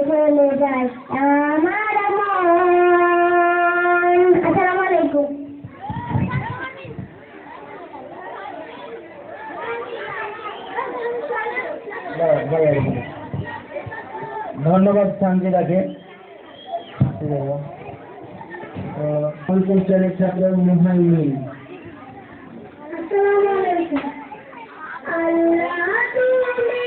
চলে যায় আমার মন। আসসালামু আলাইকুম। ধন্যবাদ সানজিদাকে। ছাত্র মুহাইমিন। আসসালামু আলাইকুম। আল্লাহ তুমি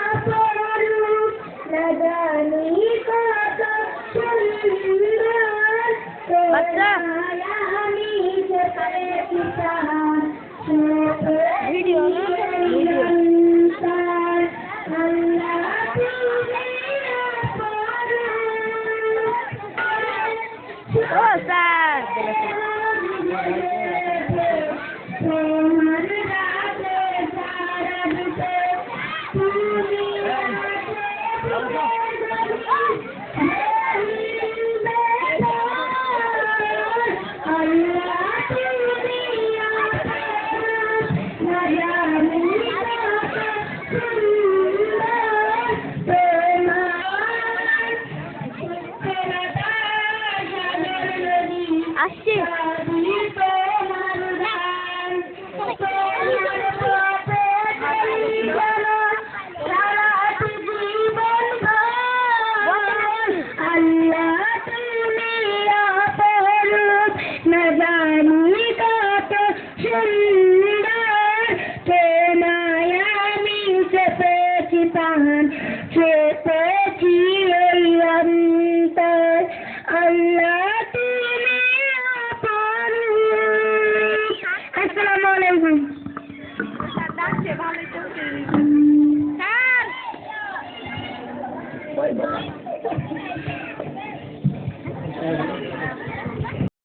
অপরূপ, না জানি কত সুন্দর, তোমার আমি যে পেয়েছি তাহার ভিডিও আল্লাহ তুমি আসছে।